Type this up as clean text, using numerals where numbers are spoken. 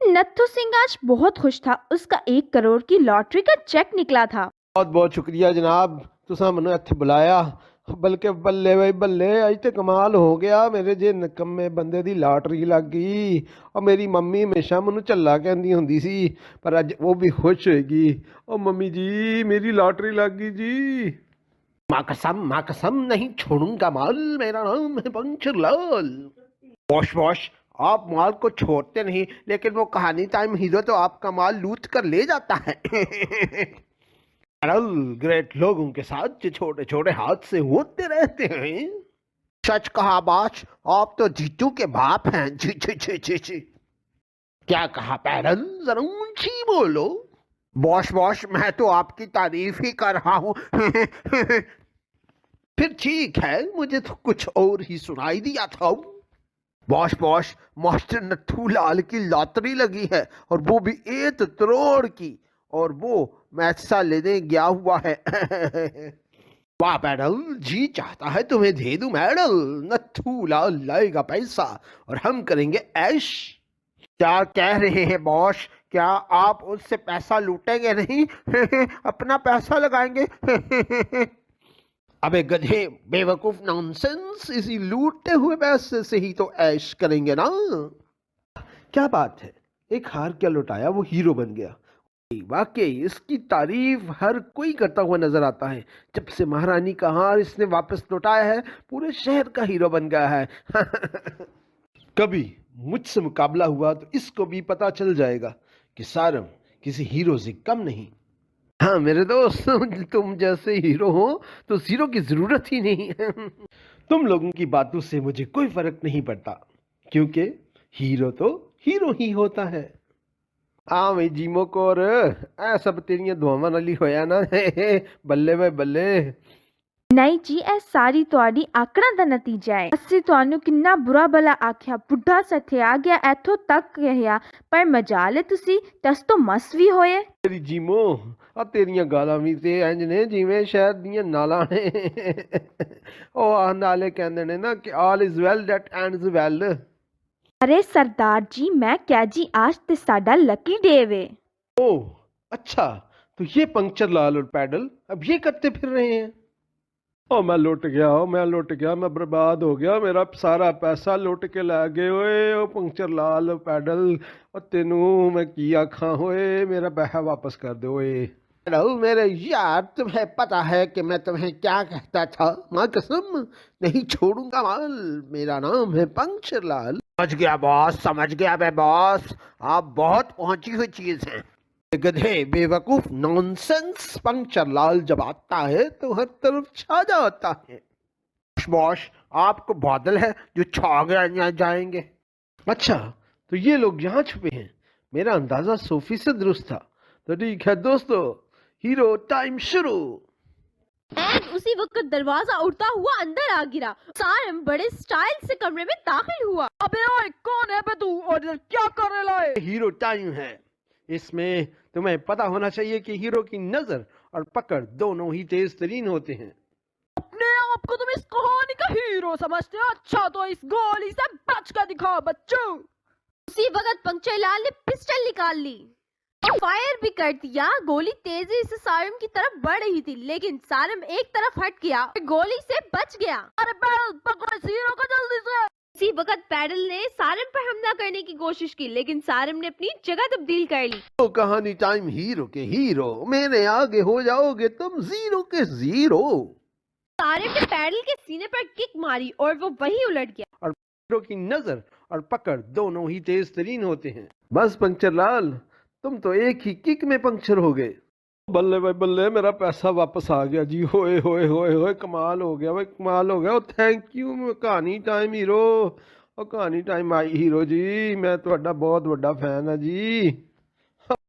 नत्थू सिंह आज बहुत खुश था। उसका 1 करोड़ की लॉटरी का चेक निकला था। बहुत बहुत शुक्रिया जनाब, तुसा मैनू इत्थे बुलाया। बल्कि बल्ले भाई बल्ले, अज तो कमाल हो गया। मेरे जे निकम्मे बंदे दी लॉटरी लग गई। और मेरी मम्मी हमेशा मैनू झल्ला कहंदी हुंदी सी, पर अज वो भी खुश होएगी। ओ मम्मी जी, मेरी लॉटरी लग गई जी। माँ कसम नहीं छोड़ूंगा माल, मेरा नाम है पंचर लाल। वॉश वॉश, आप माल को छोड़ते नहीं, लेकिन वो कहानी टाइम हीरो तो आपका माल लूट कर ले जाता है। ग्रेट लोगों के साथ जो छोटे छोटे हादसे होते रहते हैं। सच कहा बॉस, आप तो जीतू के बाप हैं। जी जी जी जी जी। क्या कहा पैरल, जरा ऊंची बोलो। बॉस बॉस, मैं तो आपकी तारीफ ही कर रहा हूँ। फिर ठीक है, मुझे तो कुछ और ही सुनाई दिया था। बॉस बॉस, मास्टर नत्थू लाल की लॉटरी लगी है, और वो भी 1 करोड़ की, और वो मैसा लेने गया हुआ है। वाह मैडल, जी चाहता है तुम्हें दे दूं मेडल। नत्थू लाल लाएगा पैसा और हम करेंगे ऐश। क्या कह रहे हैं बॉस, क्या आप उससे पैसा लूटेंगे नहीं? अपना पैसा लगाएंगे? अबे गधे, बेवकूफ, नॉनसेंस, इसी लूटते हुए पैसे से ही तो ऐश करेंगे ना। क्या बात है, एक हार क्या लुटाया, वो हीरो बन गया। वाकई इसकी तारीफ हर कोई करता हुआ नजर आता है। जब से महारानी का हार इसने वापस लौटाया है, पूरे शहर का हीरो बन गया है। कभी मुझसे मुकाबला हुआ तो इसको भी पता चल जाएगा कि सारम किसी हीरो से कम नहीं। हाँ मेरे दोस्त, तुम जैसे हीरो हो तो जीरो की जरूरत ही नहीं है। तुम लोगों की बातों से मुझे कोई फर्क नहीं पड़ता, क्योंकि हीरो तो हीरो ही होता है। हाँ भाई जीमो कोर, ऐ सब तेरियां दुआवां नाल ही होया ना। बल्ले भाई बल्ले। नहीं जी, ਇਹ ਸਾਰੀ ਤੁਹਾਡੀ ਆਕੜਾਂ ਦਾ ਨਤੀਜਾ ਹੈ। ਅਸੀਂ ਤੁਹਾਨੂੰ ਕਿੰਨਾ ਬੁਰਾ ਭਲਾ ਆਖਿਆ, ਬੁੱਢਾ ਸਥਿਆ ਗਿਆ, ਇੱਥੋਂ ਤੱਕ ਕਿਹਾ, ਪਰ ਮਜਾਲ ਹੈ ਤੁਸੀਂ ਟਸ ਤੋਂ ਮਸ ਵੀ ਹੋਏ। ਤੇਰੀ ਜੀਮੋ, ਆ ਤੇਰੀਆਂ ਗਾਲਾਂ ਵੀ ਤੇ ਇੰਜ ਨੇ ਜਿਵੇਂ ਸ਼ਹਿਰ ਦੀਆਂ ਨਾਲਾਂ ਨੇ। ਉਹ ਆ ਨਾਲੇ ਕਹਿੰਦੇ ਨੇ ਨਾ ਕਿ all is well that ends well. अरे सरदार जी, मैं क्या जी, आज ते साडा लकी डे वे। ओह अच्छा, तो ये पंक्चर लाल और पैडल अब ये करते फिर रहे हैं। ओ मैं लुट गया, मैं बर्बाद हो गया, मेरा सारा पैसा लुट के लै गए। ओए ओ पंक्चर लाल पैडल, और तेनू मैं की आखा, होए मेरा पैसा वापस कर दो। ओए पैडल मेरे यार, तुम्हें पता है कि मैं तुम्हें क्या कहता था? माँ कसम नहीं छोड़ूंगा माल, मेरा नाम है पंक्चर लाल। समझ गया बॉस, समझ गया मैं बॉस, आप बहुत पहुंची हुई चीज हैं। गधे, बेवकूफ, नॉनसेंस, पंक्चर लाल जब आता है तो हर तरफ छा जाता है। बॉस, आपको बादल है जो छा गया जाएंगे। अच्छा, तो ये लोग यहाँ छुपे हैं। मेरा अंदाजा 100% दुरुस्त था। तो ठीक है दोस्तों, हीरो टाइम शुरू। उसी वक्त दरवाजा उड़ता हुआ अंदर आ गिरा। सारम बड़े स्टाइल से कमरे में दाखिल हुआ। अबे ओए, कौन है बे तू, और इधर क्या कर रहा है? हीरो टाइम है। इसमें तुम्हें पता होना चाहिए कि हीरो की नजर और पकड़ दोनों ही तेज तरीन होते हैं। अपने आप को तुम इस कहानी का हीरो समझते हो? अच्छा तो इस गोली से बच कर दिखाओ बच्चों। उसी वक्त पंक्चर लाल ने पिस्टल निकाल ली और फायर भी कर दिया। गोली तेजी से सारम की तरफ बढ़ रही थी, लेकिन सारम एक तरफ हट गया और गोली से बच गया। अरे बैल, पकड़ो इस हीरो को जल्दी से। इसी वक्त पैडल ने सारम पर हमला करने की कोशिश की, लेकिन सारम ने अपनी जगह तब्दील कर ली। तो कहानी टाइम हीरो के हीरो, मेरे आगे हो जाओगे तुम जीरो के जीरो। सारम ने पैडल के सीने पर किक मारी और वो वहीं उलट गया। और हीरो की नजर और पकड़ दोनों ही तेज तरीन होते हैं। बस पंक्चर लाल, तुम तो एक ही किक में पंक्चर हो गए। बल्ले भाई बल्ले, मेरा पैसा वापस आ गया जी। होए होए होए होए, कमाल हो गया भाई, कमाल हो गया। थैंक यू कहानी टाइम हीरो। और कहानी टाइम आई हीरो जी, मैं ਤੁਹਾਡਾ बहुत बड़ा फैन है जी।